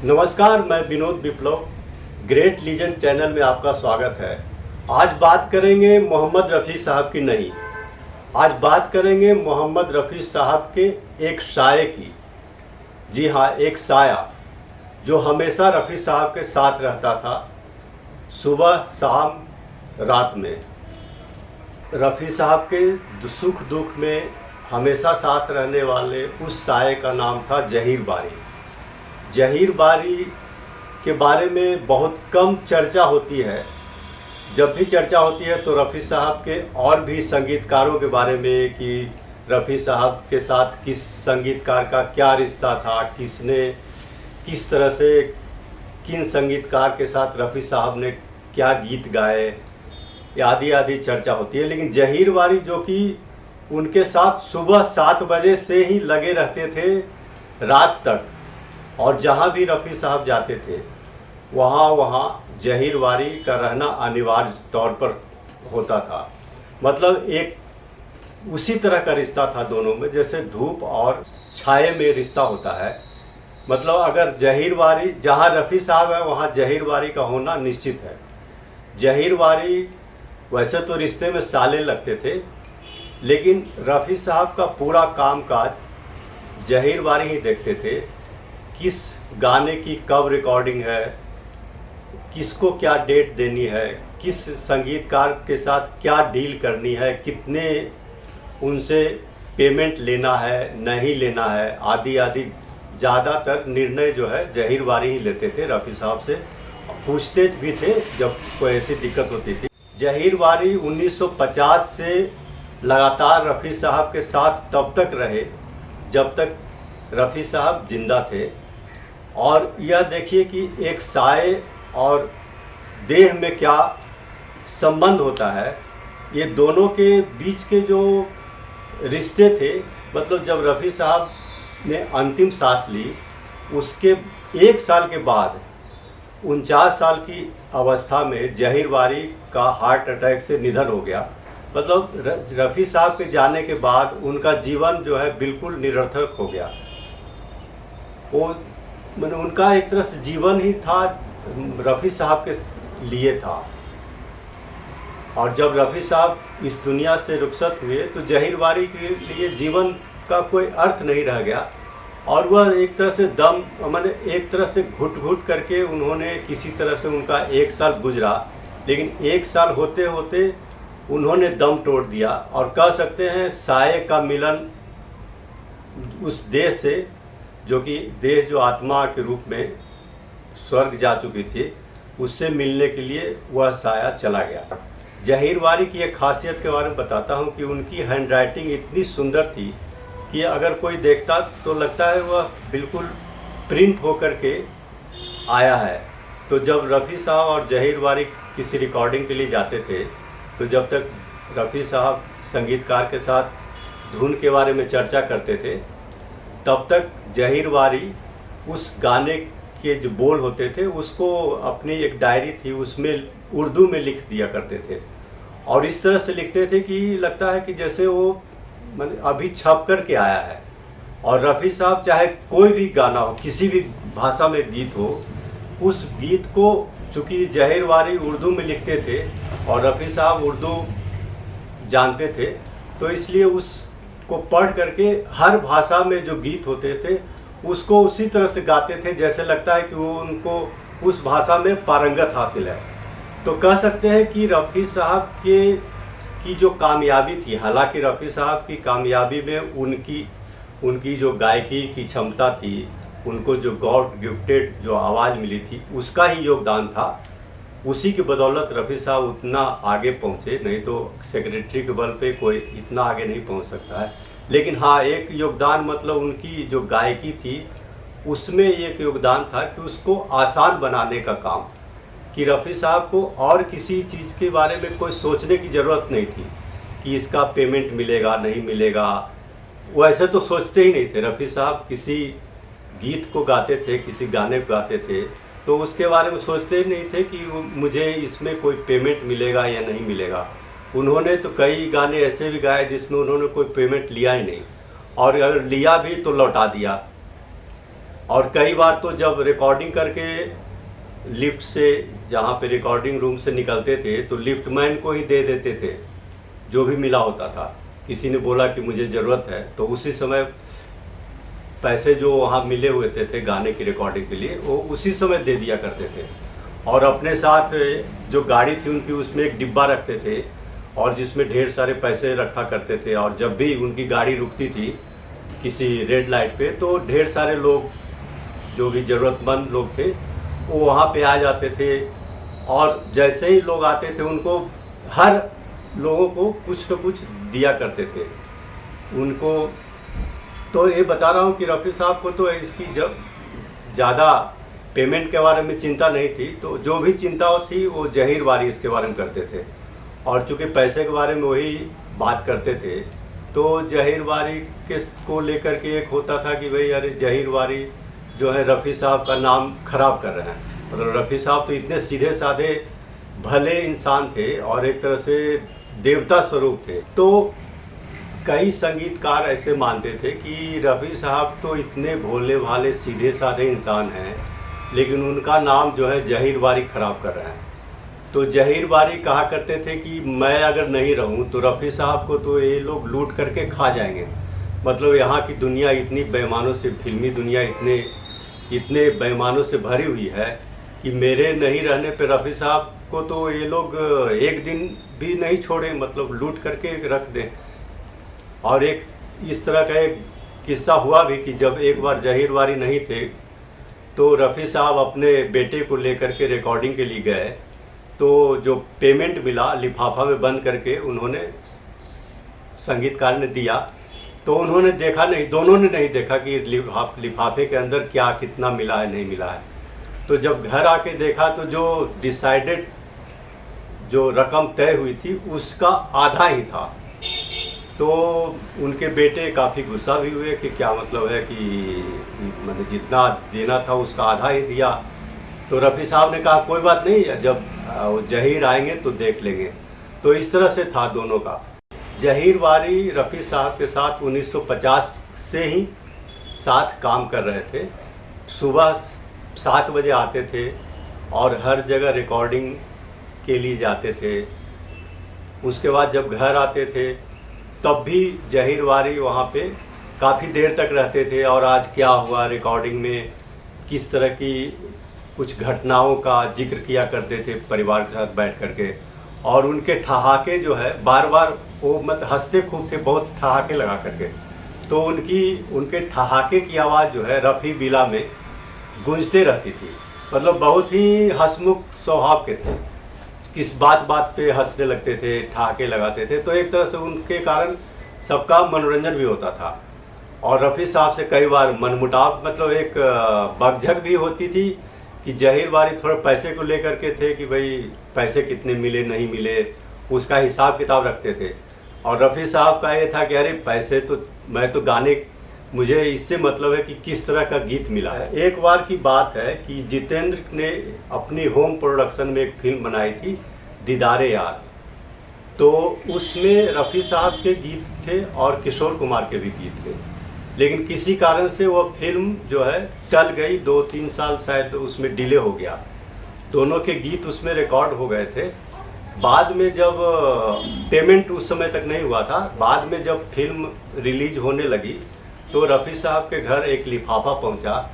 नमस्कार, मैं विनोद विप्लव। Great legend channel में आपका स्वागत है। आज बात करेंगे मोहम्मद रफ़ी साहब की नहीं, आज बात करेंगे मोहम्मद रफ़ी साहब के एक साये की। जी हाँ, एक साया जो हमेशा रफ़ी साहब के साथ रहता था, सुबह शाम रात में। रफ़ी साहब के सुख दुख में हमेशा साथ रहने वाले उस साये का नाम था ज़हीर बारी। ज़हीर बारी के बारे में बहुत कम चर्चा होती है। जब भी चर्चा होती है तो रफ़ी साहब के और भी संगीतकारों के बारे में कि रफ़ी साहब के साथ किस संगीतकार का क्या रिश्ता था, किसने किस तरह से किन संगीतकार के साथ रफ़ी साहब ने क्या गीत गाए, आदि आदि चर्चा होती है। लेकिन ज़हीर बारी जो कि उनके साथ सुबह 7 बजे से ही लगे रहते थे रात तक, और जहाँ भी रफ़ी साहब जाते थे वहाँ ज़हीर बारी का रहना अनिवार्य तौर पर होता था। मतलब एक उसी तरह का रिश्ता था दोनों में, जैसे धूप और छाए में रिश्ता होता है। मतलब अगर ज़हीर बारी जहाँ रफ़ी साहब है वहाँ ज़हीर बारी का होना निश्चित है। ज़हीर बारी वैसे तो रिश्ते में साले लगते थे, लेकिन रफ़ी साहब का पूरा कामकाज ज़हीर बारी ही देखते थे। किस गाने की कब रिकॉर्डिंग है, किसको क्या डेट देनी है, किस संगीतकार के साथ क्या डील करनी है, कितने उनसे पेमेंट लेना है नहीं लेना है, आदि आदि ज़्यादातर निर्णय जो है ज़हीर बारी ही लेते थे। रफ़ी साहब से पूछते भी थे जब कोई ऐसी दिक्कत होती थी। ज़हीर बारी 1950 से लगातार रफ़ी साहब के साथ तब तक रहे जब तक रफ़ी साहब जिंदा थे। और यह देखिए कि एक साये और देह में क्या संबंध होता है, ये दोनों के बीच के जो रिश्ते थे। मतलब जब रफ़ी साहब ने अंतिम सांस ली, उसके 1 साल के बाद 49 साल की अवस्था में ज़हीर बारी का हार्ट अटैक से निधन हो गया। मतलब रफ़ी साहब के जाने के बाद उनका जीवन जो है बिल्कुल निरर्थक हो गया। वो मैंने उनका एक तरह से जीवन ही था, रफ़ी साहब के लिए था। और जब रफ़ी साहब इस दुनिया से रुखसत हुए तो ज़हीर बारी के लिए जीवन का कोई अर्थ नहीं रह गया। और वह एक तरह से दम मैंने एक तरह से घुट घुट करके उन्होंने किसी तरह से उनका 1 साल गुजरा, लेकिन 1 साल होते होते उन्होंने दम तोड़ दिया। और कह सकते हैं साये का मिलन उस देह से, जो कि देह जो आत्मा के रूप में स्वर्ग जा चुकी थी, उससे मिलने के लिए वह साया चला गया। ज़हीर बारी की एक खासियत के बारे में बताता हूँ कि उनकी हैंड राइटिंग इतनी सुंदर थी कि अगर कोई देखता तो लगता है वह बिल्कुल प्रिंट होकर के आया है। तो जब रफ़ी साहब और ज़हीर बारी किसी रिकॉर्डिंग के लिए जाते थे, तो जब तक रफ़ी साहब संगीतकार के साथ धुन के बारे में चर्चा करते थे, तब तक ज़हीर बारी उस गाने के जो बोल होते थे उसको अपनी एक डायरी थी उसमें उर्दू में लिख दिया करते थे। और इस तरह से लिखते थे कि लगता है कि जैसे वो अभी छप कर के आया है। और रफ़ी साहब चाहे कोई भी गाना हो, किसी भी भाषा में गीत हो, उस गीत को चूँकि ज़हीर बारी उर्दू में लिखते थे और रफ़ी साहब उर्दू जानते थे, तो इसलिए उसको पढ़ करके हर भाषा में जो गीत होते थे उसको उसी तरह से गाते थे जैसे लगता है कि वो उनको उस भाषा में पारंगत हासिल है। तो कह सकते हैं कि रफ़ी साहब की जो कामयाबी थी, हालांकि रफ़ी साहब की कामयाबी में उनकी जो गायकी की क्षमता थी, उनको जो गॉड गिफ्टेड जो आवाज़ मिली थी, उसका ही योगदान था। उसी की बदौलत रफ़ी साहब उतना आगे पहुँचे, नहीं तो सेक्रेटरी के बल पे कोई इतना आगे नहीं पहुँच सकता है। लेकिन हाँ, एक योगदान मतलब उनकी जो गायकी थी उसमें एक योगदान था कि उसको आसान बनाने का काम, कि रफ़ी साहब को और किसी चीज़ के बारे में कोई सोचने की ज़रूरत नहीं थी कि इसका पेमेंट मिलेगा नहीं मिलेगा। वो ऐसे तो सोचते ही नहीं थे। रफ़ी साहब किसी गीत को गाते थे, किसी गाने को गाते थे, तो उसके बारे में सोचते ही नहीं थे कि मुझे इसमें कोई पेमेंट मिलेगा या नहीं मिलेगा। उन्होंने तो कई गाने ऐसे भी गाए जिसमें उन्होंने कोई पेमेंट लिया ही नहीं, और अगर लिया भी तो लौटा दिया। और कई बार तो जब रिकॉर्डिंग करके लिफ्ट से, जहाँ पे रिकॉर्डिंग रूम से निकलते थे, तो लिफ्ट मैन को ही दे देते थे जो भी मिला होता था। किसी ने बोला कि मुझे ज़रूरत है, तो उसी समय पैसे जो वहाँ मिले हुए थे गाने की रिकॉर्डिंग के लिए, वो उसी समय दे दिया करते थे। और अपने साथ जो गाड़ी थी उनकी, उसमें एक डिब्बा रखते थे और जिसमें ढेर सारे पैसे रखा करते थे। और जब भी उनकी गाड़ी रुकती थी किसी रेड लाइट पे, तो ढेर सारे लोग जो भी ज़रूरतमंद लोग थे वो वहाँ पे आ जाते थे। और जैसे ही लोग आते थे उनको, हर लोगों को कुछ न कुछ दिया करते थे उनको। तो ये बता रहा हूँ कि रफ़ी साहब को तो इसकी जब ज़्यादा पेमेंट के बारे में चिंता नहीं थी, तो जो भी चिंता थी वो जहीर वारी इसके बारे में करते थे। और चूँकि पैसे के बारे में वही बात करते थे, तो जहीर वारी के को लेकर के एक होता था कि भाई अरे जहीर वारी जो है रफ़ी साहब का नाम खराब कर रहे हैं। मतलब रफ़ी साहब तो इतने सीधे साधे भले इंसान थे और एक तरह से देवता स्वरूप थे। तो कई संगीतकार ऐसे मानते थे कि रफ़ी साहब तो इतने भोले भाले सीधे साधे इंसान हैं, लेकिन उनका नाम जो है जहीर वारी खराब कर रहे हैं। तो जहीर वारी कहा करते थे कि मैं अगर नहीं रहूं तो रफ़ी साहब को तो ये लोग लूट करके खा जाएंगे। मतलब यहाँ की दुनिया इतनी बेईमानों से, फिल्मी दुनिया इतने बेईमानों से भरी हुई है कि मेरे नहीं रहने पे रफ़ी साहब को तो ये लोग एक दिन भी नहीं छोड़े, मतलब लूट करके रख दें। और एक इस तरह का एक किस्सा हुआ भी कि जब एक बार जहीर वारी नहीं थे, तो रफ़ी साहब अपने बेटे को लेकर के रिकॉर्डिंग के लिए गए। तो जो पेमेंट मिला लिफाफा में बंद करके उन्होंने, संगीतकार ने दिया, तो उन्होंने देखा नहीं, दोनों ने नहीं देखा कि लिफाफे के अंदर क्या कितना मिला है नहीं मिला है। तो जब घर आके देखा तो जो डिसाइडेड जो रकम तय हुई थी उसका आधा ही था। तो उनके बेटे काफ़ी गुस्सा भी हुए कि क्या मतलब है कि मतलब जितना देना था उसका आधा ही दिया। तो रफ़ी साहब ने कहा कोई बात नहीं, जब जहीर आएंगे तो देख लेंगे। तो इस तरह से था दोनों का। जहीर वारी रफ़ी साहब के साथ 1950 से ही साथ काम कर रहे थे। सुबह 7 बजे आते थे और हर जगह रिकॉर्डिंग के लिए जाते थे। उसके बाद जब घर आते थे तब भी जहीर वारी वहाँ पे काफ़ी देर तक रहते थे और आज क्या हुआ रिकॉर्डिंग में, किस तरह की कुछ घटनाओं का जिक्र किया करते थे परिवार के साथ बैठ करके। और उनके ठहाके जो है बार बार वो हंसते खूब थे, बहुत ठहाके लगा करके। तो उनके ठहाके की आवाज़ जो है रफ़ी बिला में गूंजते रहती थी। मतलब बहुत ही हंसमुख स्वभाव के थे, किस बात पे हंसने लगते थे, ठहाके लगाते थे। तो एक तरह से उनके कारण सबका मनोरंजन भी होता था। और रफ़ी साहब से कई बार मनमुटाव, मतलब एक बकझक भी होती थी कि जहीर वारी थोड़ा पैसे को लेकर के थे कि भाई पैसे कितने मिले नहीं मिले, उसका हिसाब किताब रखते थे। और रफ़ी साहब का ये था कि अरे पैसे तो मैं तो गाने, मुझे इससे मतलब है कि किस तरह का गीत मिला है। एक बार की बात है कि जितेंद्र ने अपनी होम प्रोडक्शन में एक फिल्म बनाई थी दीदारे यार। तो उसमें रफ़ी साहब के गीत थे और किशोर कुमार के भी गीत थे, लेकिन किसी कारण से वो फिल्म जो है टल गई। 2-3 साल शायद उसमें डिले हो गया। दोनों के गीत उसमें रिकॉर्ड हो गए थे। बाद में जब पेमेंट उस समय तक नहीं हुआ था, बाद में जब फिल्म रिलीज होने लगी तो रफ़ी साहब के घर एक लिफाफा पहुंचा।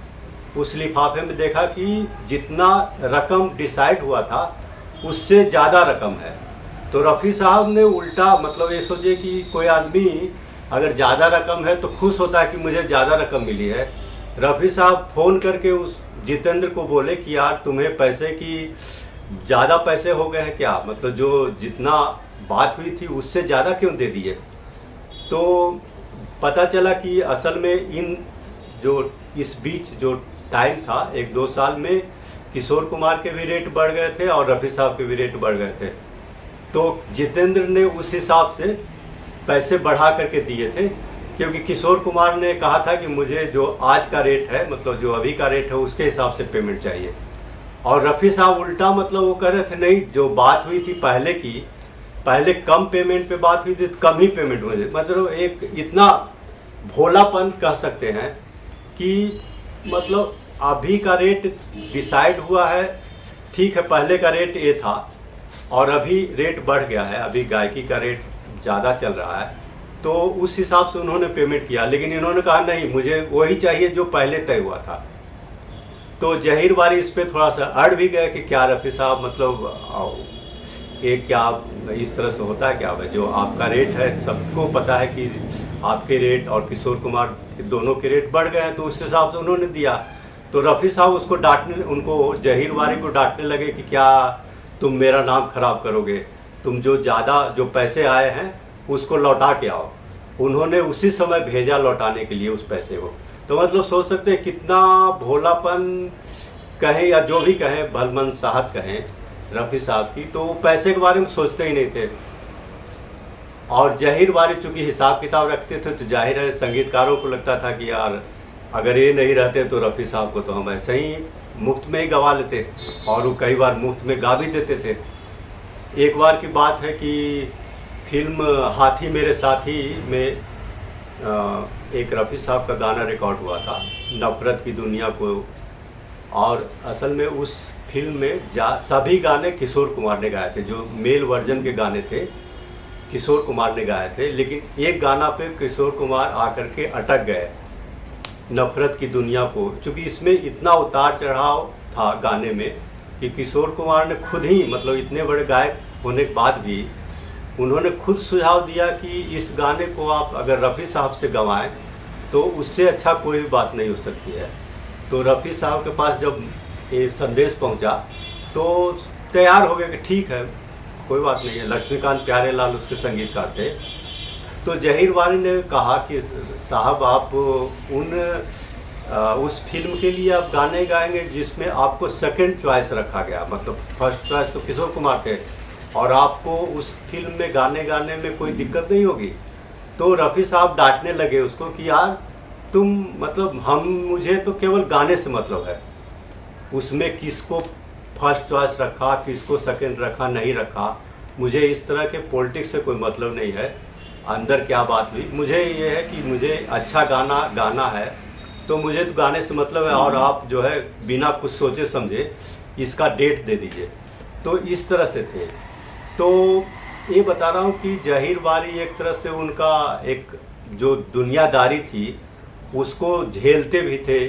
उस लिफाफे में देखा कि जितना रकम डिसाइड हुआ था उससे ज़्यादा रकम है। तो रफ़ी साहब ने उल्टा, मतलब ये सोचे कि कोई आदमी अगर ज़्यादा रकम है तो खुश होता है कि मुझे ज़्यादा रकम मिली है। रफ़ी साहब फ़ोन करके उस जितेंद्र को बोले कि यार तुम्हें पैसे की ज़्यादा पैसे हो गए हैं क्या, मतलब जो जितना बात हुई थी उससे ज़्यादा क्यों दे दिए। तो पता चला कि असल में इस बीच जो टाइम था 1-2 साल में किशोर कुमार के भी रेट बढ़ गए थे और रफ़ी साहब के भी रेट बढ़ गए थे। तो जितेंद्र ने उस हिसाब से पैसे बढ़ा करके दिए थे, क्योंकि किशोर कुमार ने कहा था कि मुझे जो आज का रेट है, मतलब जो अभी का रेट है उसके हिसाब से पेमेंट चाहिए। और रफ़ी साहब उल्टा, मतलब वो कह रहे थे नहीं, जो बात हुई थी पहले कम पेमेंट पे बात हुई थी तो कम ही पेमेंट हुई। मतलब एक इतना भोलापन कह सकते हैं कि मतलब अभी का रेट डिसाइड हुआ है, ठीक है, पहले का रेट ये था और अभी रेट बढ़ गया है, अभी गायकी का रेट ज़्यादा चल रहा है, तो उस हिसाब से उन्होंने पेमेंट किया। लेकिन इन्होंने कहा नहीं, मुझे वही चाहिए जो पहले तय हुआ था। तो जहीर वारी इस पर थोड़ा सा अड़ भी गए कि क्या रफ़ी साहब, मतलब एक क्या इस तरह से होता है क्या है, जो आपका रेट है, सबको पता है कि आपके रेट और किशोर कुमार दोनों के रेट बढ़ गए हैं, तो उस हिसाब से उन्होंने दिया। तो रफ़ी साहब उसको डांटने, उनको जहीर वारी को डांटने लगे कि क्या तुम मेरा नाम खराब करोगे, तुम जो ज़्यादा जो पैसे आए हैं उसको लौटा के आओ। उन्होंने उसी समय भेजा लौटाने के लिए उस पैसे को। तो मतलब सोच सकते हैं कितना भोलापन कहें या जो भी कहें, भलमन साहब कहें रफ़ी साहब की, तो वो पैसे के बारे में सोचते ही नहीं थे। और जहीर वारी चूँकि हिसाब किताब रखते थे, तो जाहिर है संगीतकारों को लगता था कि यार अगर ये नहीं रहते तो रफ़ी साहब को तो हम ऐसे ही मुफ्त में ही गवा लेते, और वो कई बार मुफ्त में गा भी देते थे। एक बार की बात है कि फिल्म हाथी मेरे साथी में एक रफ़ी साहब का गाना रिकॉर्ड हुआ था, नफ़रत की दुनिया को। और असल में उस फिल्म में सभी गाने किशोर कुमार ने गाए थे, जो मेल वर्जन के गाने थे किशोर कुमार ने गाए थे। लेकिन एक गाना पे किशोर कुमार आकर के अटक गए, नफ़रत की दुनिया को, क्योंकि इसमें इतना उतार चढ़ाव था गाने में कि किशोर कुमार ने खुद ही, मतलब इतने बड़े गायक होने के बाद भी उन्होंने खुद सुझाव दिया कि इस गाने को आप अगर रफ़ी साहब से गवाएं तो उससे अच्छा कोई भी बात नहीं हो सकती है। तो रफ़ी साहब के पास जब ये संदेश पहुंचा तो तैयार हो गए कि ठीक है, कोई बात नहीं है। लक्ष्मीकांत प्यारेलाल उसके संगीतकार थे। तो जहीर वारी ने कहा कि साहब आप उस फिल्म के लिए आप गाने गाएंगे जिसमें आपको सेकंड चॉइस रखा गया, मतलब फर्स्ट चॉइस तो किशोर कुमार थे, और आपको उस फिल्म में गाने में कोई दिक्कत नहीं होगी। तो रफ़ी साहब डांटने लगे उसको कि यार तुम, मतलब मुझे तो केवल गाने से मतलब है, उसमें किसको फर्स्ट चॉइस रखा, किसको सेकंड रखा, नहीं रखा, मुझे इस तरह के पॉलिटिक्स से कोई मतलब नहीं है। अंदर क्या बात हुई, मुझे ये है कि मुझे अच्छा गाना गाना है, तो मुझे तो गाने से मतलब है, और आप जो है बिना कुछ सोचे समझे इसका डेट दे दीजिए। तो इस तरह से थे। तो ये बता रहा हूँ कि जहीर वारी एक तरह से उनका एक जो दुनियादारी थी उसको झेलते भी थे,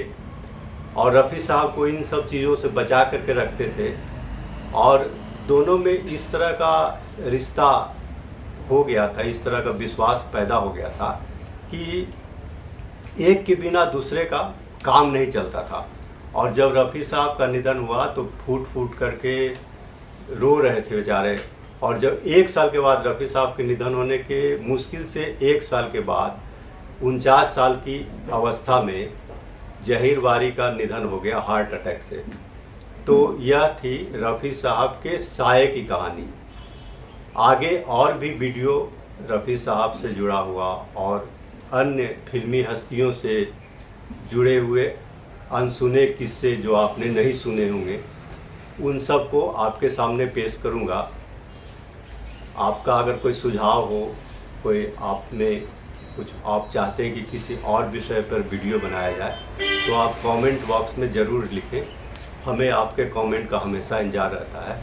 और रफ़ी साहब को इन सब चीज़ों से बचा करके रखते थे, और दोनों में इस तरह का रिश्ता हो गया था, इस तरह का विश्वास पैदा हो गया था कि एक के बिना दूसरे का काम नहीं चलता था। और जब रफ़ी साहब का निधन हुआ तो फूट फूट करके रो रहे थे बेचारे। और जब 1 साल के बाद रफ़ी साहब के निधन होने के मुश्किल से 1 साल के बाद 49 साल की अवस्था में जहीर वारी का निधन हो गया हार्ट अटैक से। तो यह थी रफ़ी साहब के साये की कहानी। आगे और भी वीडियो रफ़ी साहब से जुड़ा हुआ और अन्य फिल्मी हस्तियों से जुड़े हुए अनसुने किस्से जो आपने नहीं सुने होंगे, उन सब को आपके सामने पेश करूंगा। आपका अगर कोई सुझाव हो, कोई आपने कुछ आप चाहते हैं कि किसी और विषय पर वीडियो बनाया जाए, तो आप कमेंट बॉक्स में ज़रूर लिखें। हमें आपके कमेंट का हमेशा इंतजार रहता है।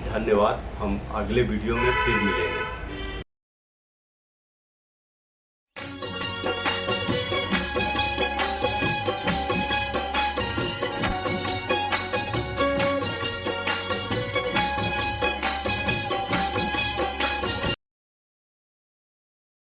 धन्यवाद। हम अगले वीडियो में फिर मिलेंगे।